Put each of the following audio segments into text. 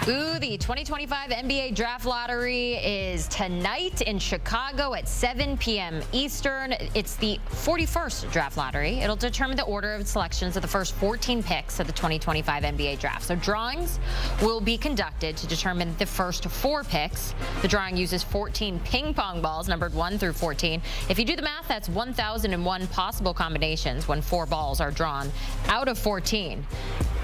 Ooh, the 2025 NBA Draft Lottery is tonight in Chicago at 7 p.m. Eastern. It's the 41st Draft Lottery. It'll determine the order of selections of the first 14 picks of the 2025 NBA Draft. So drawings will be conducted to determine the first 4 picks. The drawing uses 14 ping pong balls numbered 1 through 14. If you do the math, that's 1,001 possible combinations when 4 balls are drawn out of 14.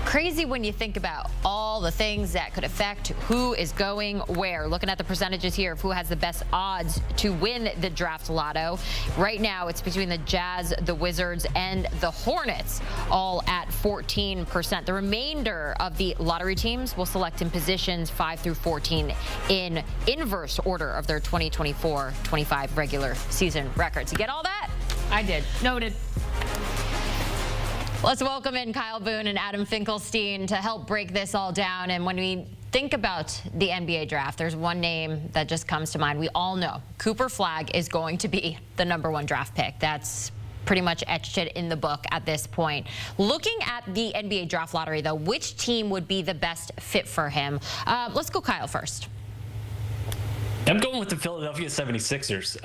Crazy when you think about all the things that could affect who is going where. Looking at the percentages here of who has the best odds to win the draft lotto. Right now, it's between the Jazz, the Wizards, and the Hornets, all at 14%. The remainder of the lottery teams will select in positions 5 through 14 in inverse order of their 2024-25 regular season records. You get all that? I did. Noted. Let's welcome in Kyle Boone and Adam Finkelstein to help break this all down. And when we think about the NBA draft, there's one name that just comes to mind. We all know Cooper Flagg is going to be the #1 draft pick. That's pretty much etched it in the book at this point. Looking at the NBA draft lottery, though, which team would be the best fit for him? Let's go Kyle first. I'm going with the Philadelphia 76ers.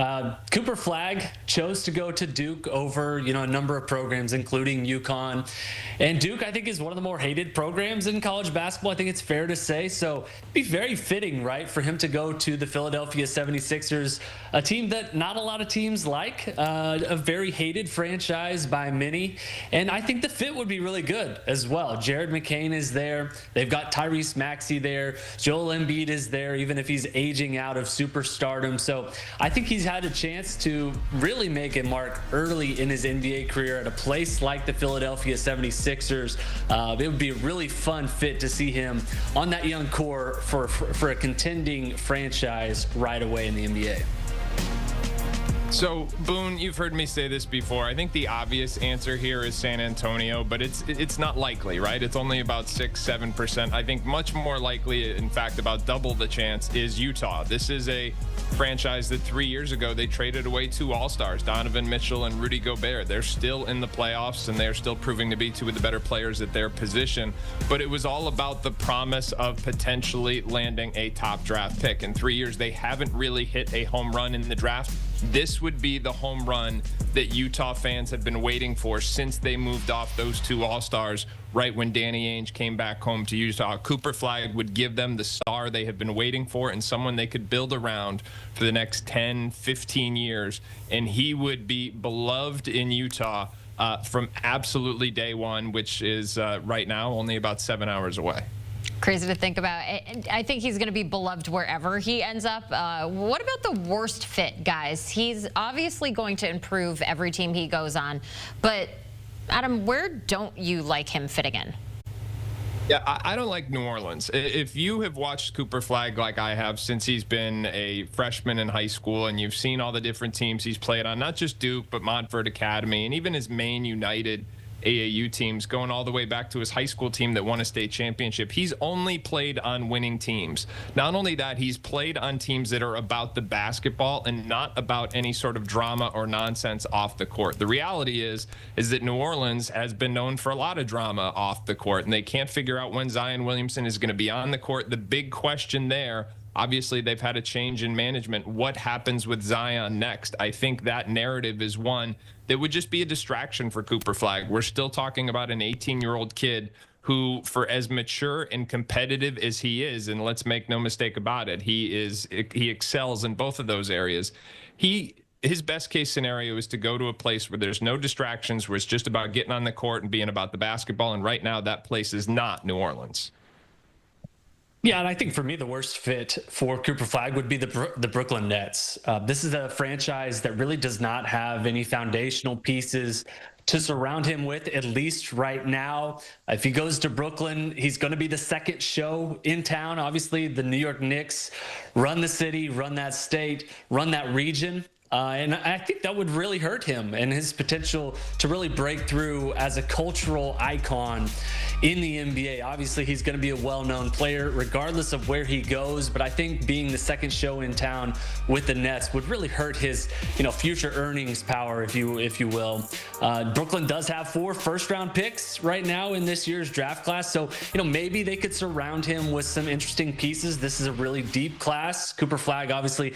Cooper Flagg chose to go to Duke over, a number of programs, including UConn. And Duke, I think, is one of the more hated programs in college basketball. I think it's fair to say. So it'd be very fitting, right, for him to go to the Philadelphia 76ers, a team that not a lot of teams like, a very hated franchise by many. And I think the fit would be really good as well. Jared McCain is there. They've got Tyrese Maxey there. Joel Embiid is there, even if he's aging out of superstardom. So I think he's had a chance to really make a mark early in his NBA career at a place like the Philadelphia 76ers. It would be a really fun fit to see him on that young core for a contending franchise right away in the NBA. So, Boone, you've heard me say this before. I think the obvious answer here is San Antonio, but it's not likely, right? It's only about 6-7%. I think much more likely, in fact, about double the chance, is Utah. This is a franchise that 3 years ago they traded away 2 All-Stars, Donovan Mitchell and Rudy Gobert. They're still in the playoffs, and they're still proving to be 2 of the better players at their position. But it was all about the promise of potentially landing a top draft pick. In 3 years, they haven't really hit a home run in the draft. This would be the home run that Utah fans have been waiting for since they moved off those 2 All-Stars right when Danny Ainge came back home to Utah. Cooper Flagg would give them the star they have been waiting for and someone they could build around for the next 10, 15 years. And he would be beloved in Utah from absolutely day one, which is right now only about 7 hours away. Crazy to think about. I think he's going to be beloved wherever he ends up. What about the worst fit, guys? He's obviously going to improve every team he goes on. But, Adam, where don't you like him fitting in? Yeah, I don't like New Orleans. If you have watched Cooper Flagg like I have since he's been a freshman in high school, and you've seen all the different teams he's played on, not just Duke, but Montford Academy, and even his Maine United AAU teams, going all the way back to his high school team that won a state championship. He's only played on winning teams. Not only that, he's played on teams that are about the basketball and not about any sort of drama or nonsense off the court. The reality is that New Orleans has been known for a lot of drama off the court, and they can't figure out when Zion Williamson is going to be on the court. The big question there, obviously, they've had a change in management. What happens with Zion next? I think that narrative is one that would just be a distraction for Cooper Flagg. We're still talking about an 18-year-old kid who, for as mature and competitive as he is, and let's make no mistake about it, he excels in both of those areas. His best case scenario is to go to a place where there's no distractions, where it's just about getting on the court and being about the basketball. And right now, that place is not New Orleans. Yeah, and I think for me, the worst fit for Cooper Flagg would be the Brooklyn Nets. This is a franchise that really does not have any foundational pieces to surround him with, at least right now. If he goes to Brooklyn, he's going to be the second show in town. Obviously, the New York Knicks run the city, run that state, run that region. And I think that would really hurt him and his potential to really break through as a cultural icon in the NBA. Obviously, he's going to be a well-known player regardless of where he goes, but I think being the second show in town with the Nets would really hurt his, future earnings power, if you will. Brooklyn does have 4 first-round picks right now in this year's draft class, so maybe they could surround him with some interesting pieces. This is a really deep class. Cooper Flagg, obviously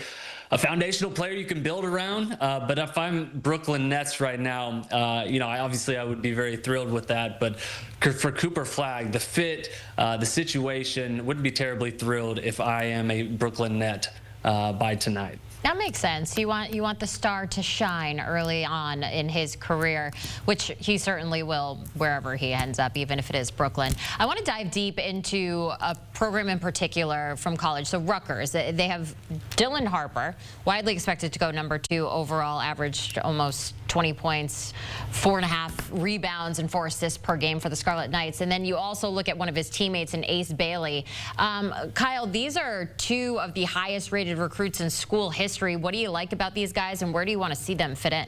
a foundational player you can build around, but if I'm Brooklyn Nets right now, I would be very thrilled with that. But for Cooper Flagg, the fit, the situation, wouldn't be terribly thrilled if I am a Brooklyn Net by tonight. That makes sense. You want the star to shine early on in his career, which he certainly will wherever he ends up, even if it is Brooklyn. I want to dive deep into a program in particular from college. So Rutgers, they have Dylan Harper, widely expected to go number 2 overall, averaged almost 20 points, 4.5 rebounds, and 4 assists per game for the Scarlet Knights. And then you also look at one of his teammates in Ace Bailey. Kyle, these are 2 of the highest rated recruits in school history. What do you like about these guys, and where do you want to see them fit in?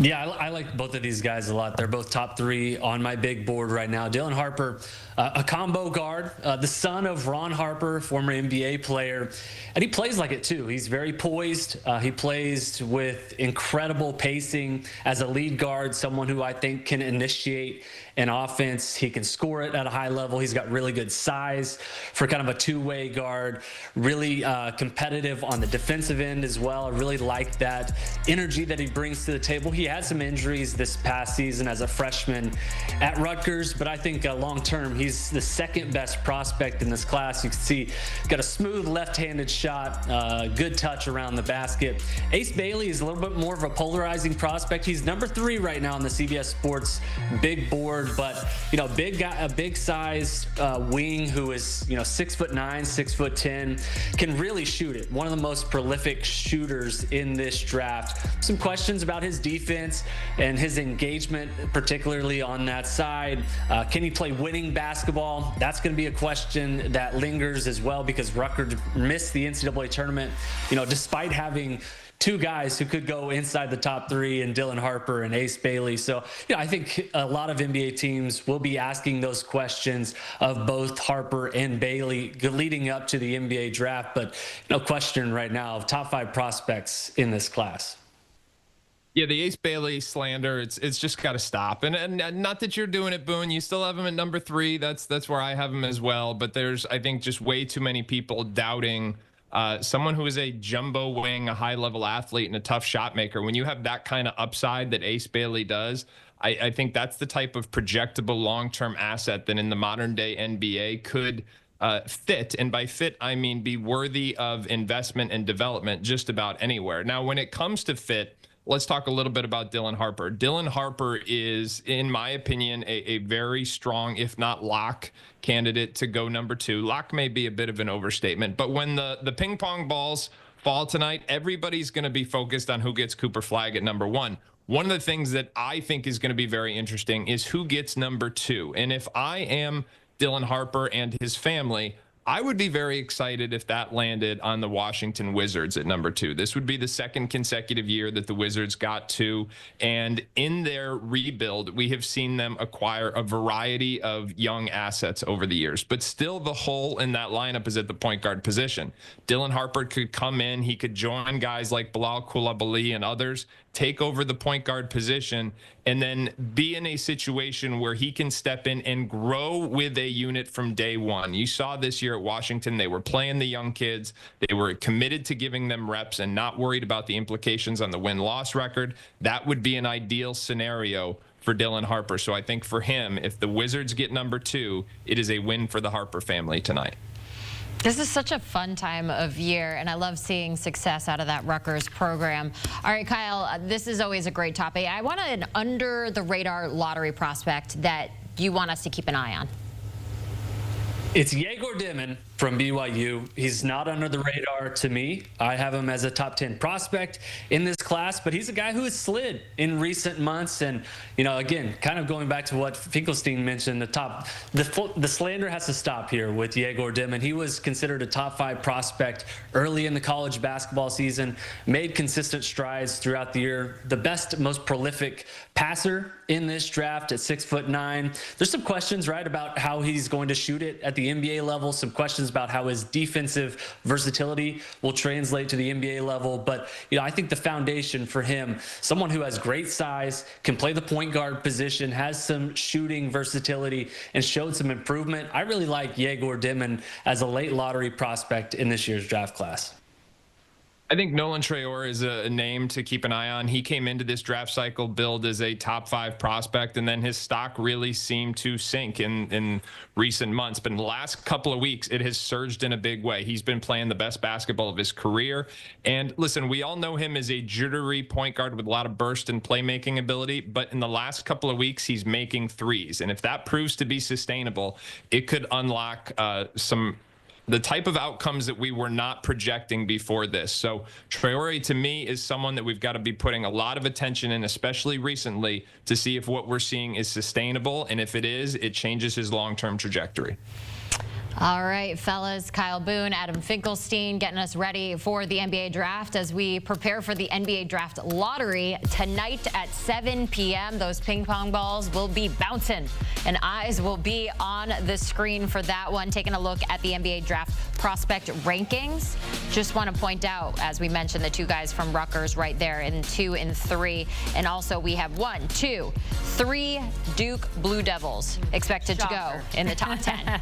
Yeah, I like both of these guys a lot. They're both top 3 on my big board right now. Dylan Harper, a combo guard, the son of Ron Harper, former NBA player, and he plays like it too. He's very poised. He plays with incredible pacing as a lead guard, someone who I think can initiate an offense. He can score it at a high level. He's got really good size for kind of a two-way guard, really competitive on the defensive end as well. I really like that energy that he brings to the table. He had some injuries this past season as a freshman at Rutgers, but I think long-term, he's the second best prospect in this class. You can see got a smooth left-handed shot, good touch around the basket. Ace Bailey is a little bit more of a polarizing prospect. He's number 3 right now on the CBS Sports big board, but big guy, a big size wing who is 6'9", 6'10", can really shoot it. One of the most prolific shooters in this draft. Some questions about his defense and his engagement, particularly on that side. Can he play winning basketball? That's going to be a question that lingers as well, because Rutgers missed the NCAA tournament, despite having 2 guys who could go inside the top 3 in Dylan Harper and Ace Bailey. So, I think a lot of NBA teams will be asking those questions of both Harper and Bailey leading up to the NBA draft. But no question right now of top 5 prospects in this class. Yeah, the Ace Bailey slander, it's just got to stop. And not that you're doing it, Boone. You still have him at number 3. That's where I have him as well. But there's, I think, just way too many people doubting someone who is a jumbo wing, a high-level athlete, and a tough shot maker. When you have that kind of upside that Ace Bailey does, I think that's the type of projectable long-term asset that in the modern-day NBA could fit. And by fit, I mean be worthy of investment and development just about anywhere. Now, when it comes to fit, let's talk a little bit about Dylan Harper. Dylan Harper is, in my opinion, a very strong, if not lock, candidate to go number 2. Lock may be a bit of an overstatement, but when the ping pong balls fall tonight, everybody's going to be focused on who gets Cooper Flagg at number 1. One of the things that I think is going to be very interesting is who gets number 2. And if I am Dylan Harper and his family, I would be very excited if that landed on the Washington Wizards at number 2. This would be the 2nd consecutive year that the Wizards got 2. And in their rebuild, we have seen them acquire a variety of young assets over the years. But still, the hole in that lineup is at the point guard position. Dylan Harper could come in. He could join guys like Bilal Coulibaly and others, take over the point guard position, and then be in a situation where he can step in and grow with a unit from day one. You saw this year at Washington, they were playing the young kids. They were committed to giving them reps and not worried about the implications on the win-loss record. That would be an ideal scenario for Dylan Harper. So I think for him, if the Wizards get number 2, it is a win for the Harper family tonight. This is such a fun time of year, and I love seeing success out of that Rutgers program. All right, Kyle, this is always a great topic. I want an under-the-radar lottery prospect that you want us to keep an eye on. It's Yegor Dimon from BYU. He's not under the radar to me. I have him as a top 10 prospect in this class, but he's a guy who has slid in recent months. And, again, kind of going back to what Finkelstein mentioned, the slander has to stop here with Yegor Dimon. He was considered a top 5 prospect early in the college basketball season, made consistent strides throughout the year. The best, most prolific passer in this draft at 6'9". There's some questions, right, about how he's going to shoot it at the NBA level, some questions about how his defensive versatility will translate to the NBA level. But, I think the foundation for him, someone who has great size, can play the point guard position, has some shooting versatility, and showed some improvement. I really like Yegor Dimon as a late lottery prospect in this year's draft class. I think Nolan Traore is a name to keep an eye on. He came into this draft cycle billed as a top 5 prospect, and then his stock really seemed to sink in recent months. But in the last couple of weeks, it has surged in a big way. He's been playing the best basketball of his career. And listen, we all know him as a jittery point guard with a lot of burst and playmaking ability. But in the last couple of weeks, he's making threes. And if that proves to be sustainable, it could unlock the type of outcomes that we were not projecting before this. So Traore, to me, is someone that we've got to be putting a lot of attention in, especially recently, to see if what we're seeing is sustainable. And if it is, it changes his long-term trajectory. All right, fellas, Kyle Boone, Adam Finkelstein getting us ready for the NBA draft as we prepare for the NBA draft lottery tonight at 7 p.m. Those ping pong balls will be bouncing and eyes will be on the screen for that one. Taking a look at the NBA draft prospect rankings. Just want to point out, as we mentioned, the 2 guys from Rutgers right there in 2 and 3. And also we have 1, 2, 3 Duke Blue Devils expected to go in the top 10.